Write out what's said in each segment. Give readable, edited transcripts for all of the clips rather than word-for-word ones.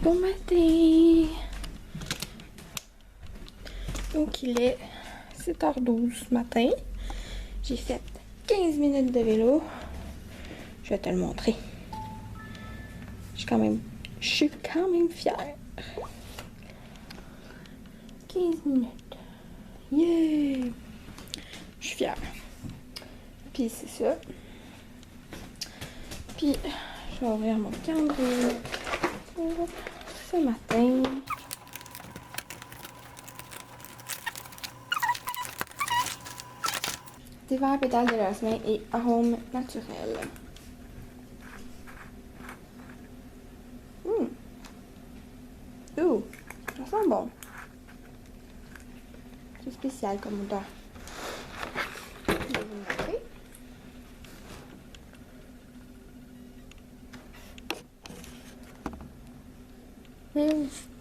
Bon matin! Donc il est 7h12 ce matin. J'ai fait 15 minutes de vélo. Je vais te le montrer. Je suis quand même fière. 15 minutes. Yeah! Je suis fière. Puis c'est ça. Puis je vais ouvrir mon calendrier pour ce matin. Divers pétales de jasmin et arômes naturels. Ouh, ça sent bon. C'est spécial comme odeur. Je vais vous montrer.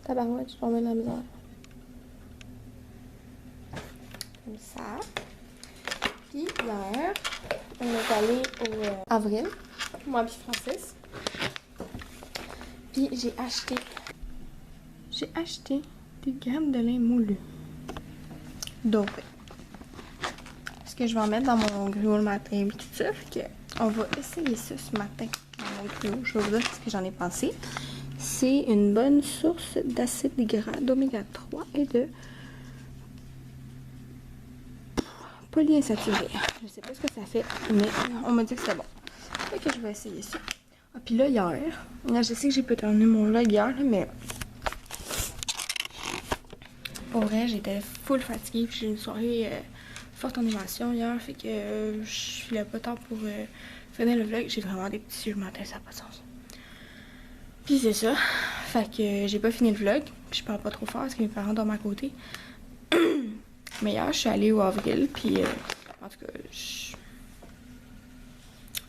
Tabarouette, je tombe dans la misère. Comme ça. Puis hier, on est allé au Avril, moi et Francis. Puis j'ai acheté des graines de lin moulu doré. Parce que je vais en mettre dans mon gruau le matin et tout ça. Fait que on va essayer ça ce matin dans mon gruau. Je vais vous dire ce que j'en ai pensé. C'est une bonne source d'acide gras, d'oméga 3 et de polyinsaturé. Je sais pas ce que ça fait, mais on m'a dit que c'était bon. Fait que je vais essayer ça. Ah, puis là, hier, je sais que j'ai pas terminé mon vlog hier, là, mais pour vrai, j'étais full fatiguée. Puis j'ai eu une soirée forte en émotion hier, fait que je suis là pas tard pour finir le vlog. J'ai vraiment des petits yeux le matin, ça n'a pas de sens. Puis c'est ça. Fait que j'ai pas fini le vlog. Puis je parle pas trop fort parce que mes parents dorment à côté. Mais hier, je suis allée au Avril, puis en tout cas,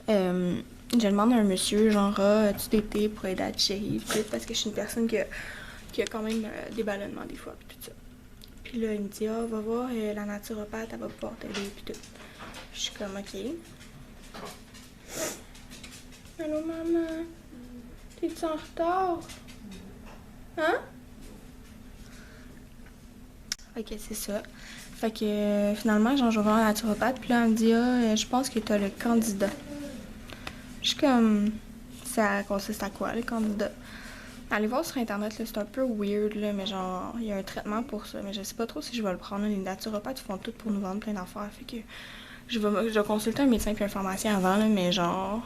je demande à un monsieur, genre, as-tu des thés pour aider à digérer, parce que je suis une personne qui a quand même des ballonnements des fois, puis tout ça. Puis là, il me dit, ah, va voir, la naturopathe, elle va pouvoir t'aider, puis tout. Je suis comme, ok. Allô, maman? T'es-tu en retard? Hein? Ok, c'est ça. Fait que finalement, genre, je vais voir la naturopathe, puis là, elle me dit, ah, je pense que t'as le candida. Je suis comme, ça consiste à quoi, le candida? Allez voir sur internet, là, c'est un peu weird, là, mais genre, il y a un traitement pour ça, mais je sais pas trop si je vais le prendre. Les naturopathes font tout pour nous vendre plein d'affaires, fait que je vais consulter un médecin puis un pharmacien avant, là, mais genre,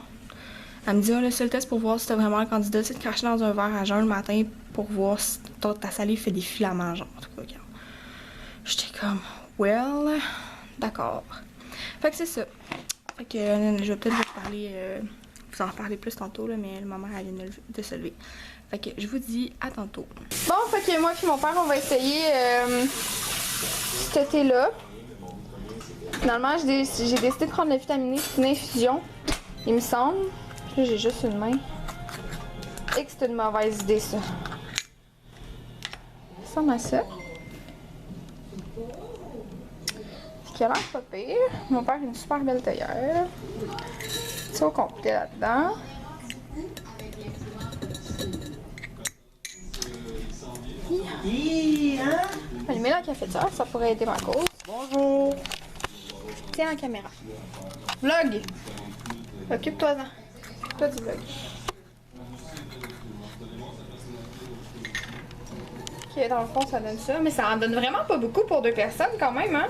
elle me dit, ah, le seul test pour voir si t'as vraiment le candida, c'est de cracher dans un verre à jeun le matin pour voir si ta salive fait des filaments, genre, en tout cas, regarde. J'étais comme, well, d'accord. Fait que c'est ça. Fait que je vais peut-être vous en reparler plus tantôt, là, mais ma mère, elle vient de se lever. Fait que je vous dis à tantôt. Bon, fait que moi et mon père, on va essayer ce thé-là. Finalement, j'ai décidé de prendre le vitaminé, c'est une infusion, il me semble. Là, j'ai juste une main. Et que c'est une mauvaise idée, ça. Ça ressemble à ça. Qui a l'air pas pire. Mon père a une super belle théière. C'est au complet là-dedans. Allumer la cafetière, ça pourrait aider ma cause. Bonjour! Tiens la caméra. Vlog! Occupe-toi-en. Toi du vlog. Ok, dans le fond, ça donne ça. Mais ça en donne vraiment pas beaucoup pour 2 personnes quand même, hein?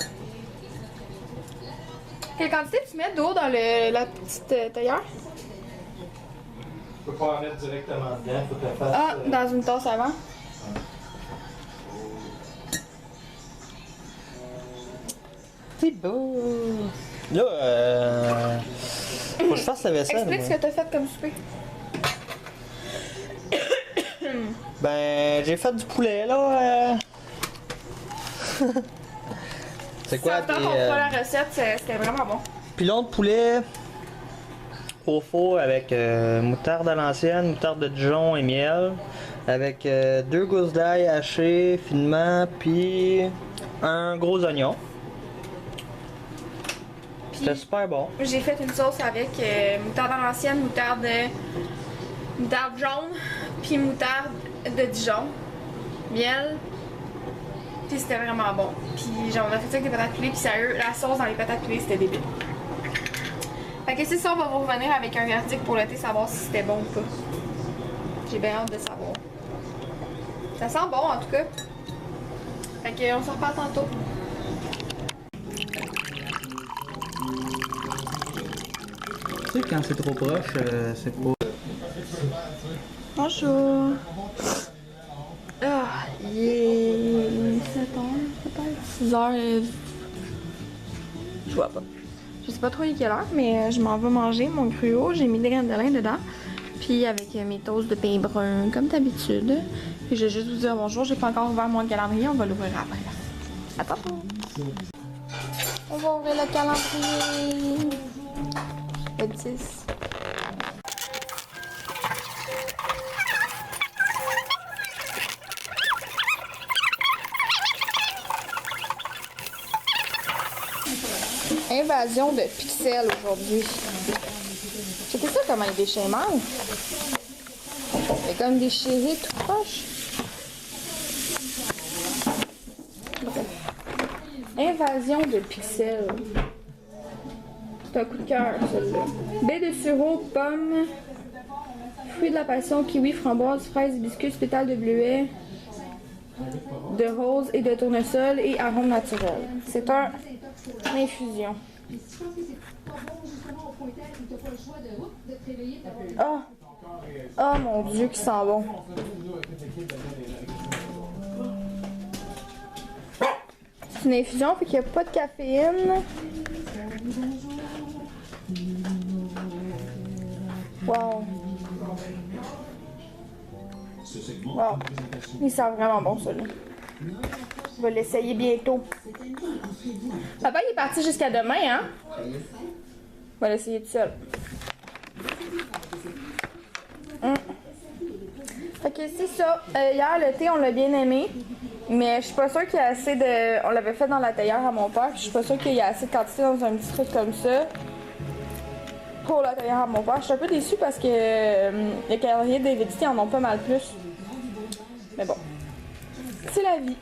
Quelle quantité tu mets d'eau dans la petite théière? Je peux pas en mettre directement dedans, faut que tu fasses. Ah, dans une tasse avant. C'est beau! Là, faut que je fasse la vaisselle. Explique ce que t'as fait comme souper. Ben, j'ai fait du poulet, là. C'est quoi? Tant qu'on fera la recette, c'était vraiment bon. Pilon de poulet au four avec moutarde à l'ancienne, moutarde de Dijon et miel. Avec 2 gousses d'ail hachées finement, puis un gros oignon. C'était super bon. J'ai fait une sauce avec moutarde à l'ancienne, moutarde jaune, puis moutarde de Dijon, miel, puis c'était vraiment bon. Puis genre on a fait ça avec des patates pilées, puis sérieux, la sauce dans les patates pilées c'était débile. Fait que c'est ça, on va vous revenir avec un verdict pour l'été, savoir si c'était bon ou pas. J'ai bien hâte de savoir. Ça sent bon en tout cas. Fait que on se reparle tantôt. Tu sais, quand c'est trop proche, c'est pas. Bonjour. Ah, il est 7h peut-être, 6h. Je vois pas. Je sais pas trop il est quelle heure, mais je m'en vais manger mon gruau. J'ai mis des graines de lin dedans. Puis avec mes toasts de pain brun, comme d'habitude. Puis je vais juste vous dire bonjour. J'ai pas encore ouvert mon calendrier. On va l'ouvrir après. Attends. On va ouvrir le calendrier. Le 10. Invasion de pixels aujourd'hui. Checkez ça comment il déchire mal. Il est comme déchiré tout proche. Invasion de pixels. C'est un coup de cœur, celui-là. Baie de sureau, pomme, fruits de la passion, kiwi, framboise, fraise, hibiscus, pétales de bleuet, de rose et de tournesol et arôme naturel. C'est un infusion. Oh! Oh mon Dieu, qui sent bon! C'est une infusion, fait qu'il n'y a pas de caféine. Wow! Wow! Il sent vraiment bon, celui-là. Je vais l'essayer bientôt. Papa, il est parti jusqu'à demain, hein? On va l'essayer tout seul. Fait que c'est ça. Hier, le thé, on l'a bien aimé. Mais je suis pas sûre qu'il y a assez de... On l'avait fait dans la théière à mon père. Je suis pas sûre qu'il y a assez de quantité dans un petit truc comme ça. Pour la théière à mon père. Je suis un peu déçue parce que les calendriers d'Hérédité en ont pas mal plus. Mais bon. C'est la vie.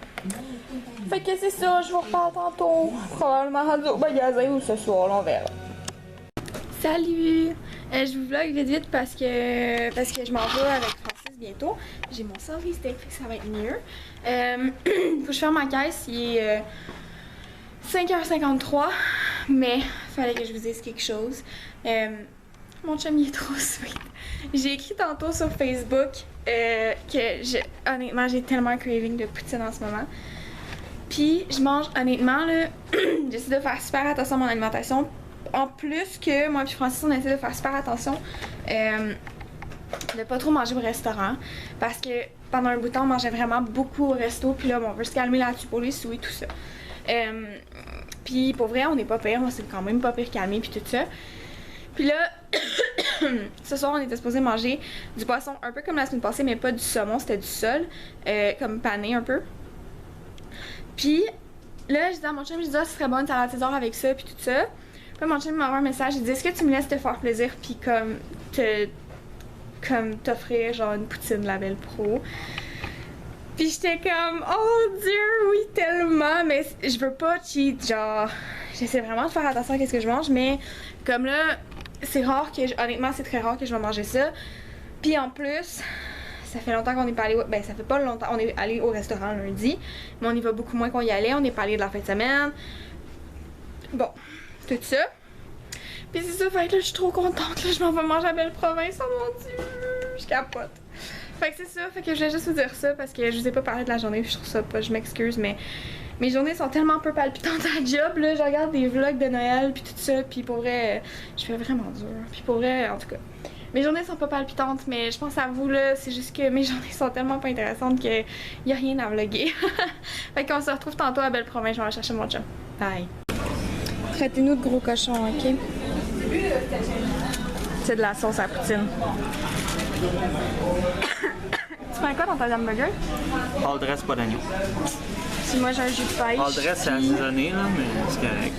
Fait que c'est ça, je vous reparle tantôt. Probablement rendu au magasin ou ce soir, là, on verra. Salut! Je vous vlog vite parce que je m'en vais avec Francis bientôt. J'ai mon service steak, fait que ça va être mieux. Faut que je ferme ma caisse, il est 5h53, mais fallait que je vous dise quelque chose. Mon chum il est trop sweet. J'ai écrit tantôt sur Facebook que honnêtement j'ai tellement un craving de poutine en ce moment. Puis je mange honnêtement là, j'essaie de faire super attention à mon alimentation. En plus que moi et Francis on essaie de faire super attention de pas trop manger au restaurant parce que pendant un bout de temps on mangeait vraiment beaucoup au resto puis là bon, on veut se calmer là-dessus pour les sous et tout ça. Puis pour vrai on n'est pas pire, on s'est quand même pas pire calmé puis tout ça. Puis là ce soir on était supposé manger du poisson un peu comme la semaine passée mais pas du saumon, c'était du sol comme pané un peu. Puis là je disais à mon chum, je disais ce serait bon une salade César avec ça puis tout ça. Puis mon chum m'envoie un message, il dit est-ce que tu me laisses te faire plaisir puis comme t'offrir genre une poutine Label Pro. Puis j'étais comme oh Dieu oui tellement, mais je veux pas cheat, genre j'essaie vraiment de faire attention à ce que je mange, mais comme là c'est rare que honnêtement c'est très rare que je vais manger ça. Puis en plus ça fait longtemps qu'on n'est pas allé ben ça fait pas longtemps, on est allé au restaurant lundi, mais on y va beaucoup moins qu'on y allait, on n'est pas allé de la fin de semaine. Bon, tout ça. Puis c'est ça, fait que là je suis trop contente, là je m'en vais manger à Belle-Province, oh mon Dieu, je capote. Fait que c'est ça, fait que je voulais juste vous dire ça parce que je vous ai pas parlé de la journée, puis je trouve ça pas, je m'excuse, mais mes journées sont tellement peu palpitantes à job, là, je regarde des vlogs de Noël puis tout ça, puis pour vrai, je fais vraiment dur, puis pour vrai, en tout cas, mes journées sont pas palpitantes, mais je pense à vous là, c'est juste que mes journées sont tellement pas intéressantes que y a rien à vlogger. Fait qu'on se retrouve tantôt à Belle-Province, je vais aller chercher mon chum. Bye. Traitez-nous de gros cochons, ok? C'est de la sauce à poutine. Tu fais quoi dans ta dame burger? All dress, pas d'agneau. Si moi j'ai un jus de pêche. All dress, c'est assaisonné, là, mais c'est correct.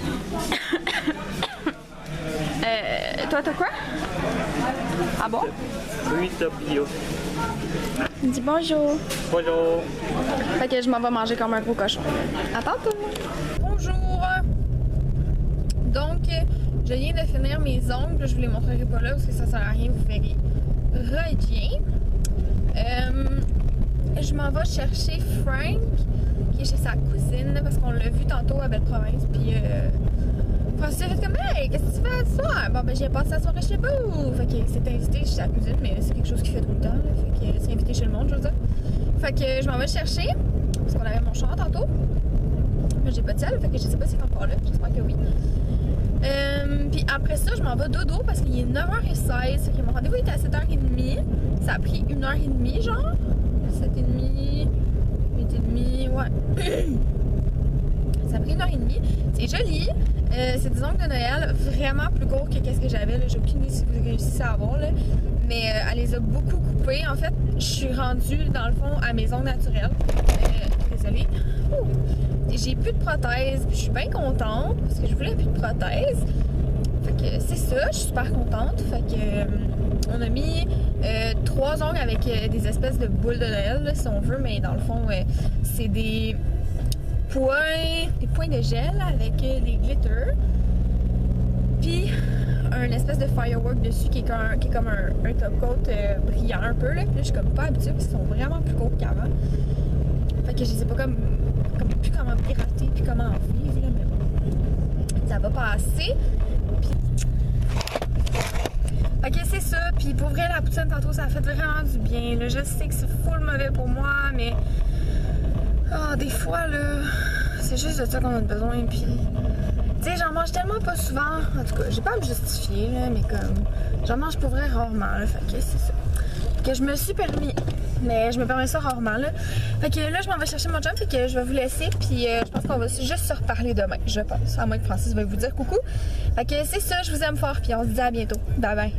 Toi t'as quoi? Ah bon? Oui, top bio. Dis bonjour. Bonjour. Fait que je m'en vais manger comme un gros cochon. À tantôt. Bonjour! Donc, je viens de finir mes ongles. Je vous les montrerai pas là parce que ça sert à rien, vous verrez rien. Je m'en vais chercher Frank qui est chez sa cousine parce qu'on l'a vu tantôt à Belle-Province. Puis, Francis a fait comme hey, qu'est-ce que tu fais ce soir? Bon, ben, j'ai passé la soirée chez vous. Fait que c'est invité chez sa cousine, mais c'est quelque chose qu'il fait tout le temps. Là. Fait que c'est invité chez le monde, je veux dire. Fait que je m'en vais le chercher parce qu'on avait mon char tantôt. Mais j'ai pas de sel, fait que je sais pas si c'est encore là. J'espère que oui. Puis après ça, je m'en vais dodo parce qu'il est 9h16. Fait que mon rendez-vous était à 7h30. Ça a pris 1h30, genre. 7h30, 8h30, ouais. Ça a pris 1h30. C'est joli. C'est des ongles de Noël vraiment plus courts que qu'est-ce que j'avais. J'ai aucune idée si vous réussissez à voir. Là. Mais elle les a beaucoup coupés. En fait, je suis rendue dans le fond à mes ongles naturels. Désolée. J'ai plus de prothèse. Je suis bien contente parce que je voulais plus de prothèse. Fait que c'est ça, je suis super contente. Fait que on a mis 3 ongles avec des espèces de boules de Noël, là, si on veut, mais dans le fond, c'est des points de gel avec des glitters. Puis un espèce de firework dessus qui est comme un top coat brillant un peu. Là. Puis là, je suis comme pas habituée parce qu'ils sont vraiment plus courts qu'avant. Fait que je sais pas plus comment pirater puis comment en vivre, là, mais bon, ça va passer. Puis... Fait que c'est ça, puis pour vrai, la poutine tantôt, ça a fait vraiment du bien, là. Je sais que c'est full mauvais pour moi, mais... des fois, là, c'est juste de ça qu'on a besoin, puis... Tu sais, j'en mange tellement pas souvent, en tout cas, j'ai pas à me justifier, là, mais comme... J'en mange pour vrai rarement, là, fait que c'est ça. Que je me suis permis, mais je me permets ça rarement là. Fait que là je m'en vais chercher mon job, fait que je vais vous laisser puis je pense qu'on va juste se reparler demain, je pense, à moins que Francis va vous dire coucou. Fait que c'est ça, je vous aime fort puis on se dit à bientôt. Bye bye.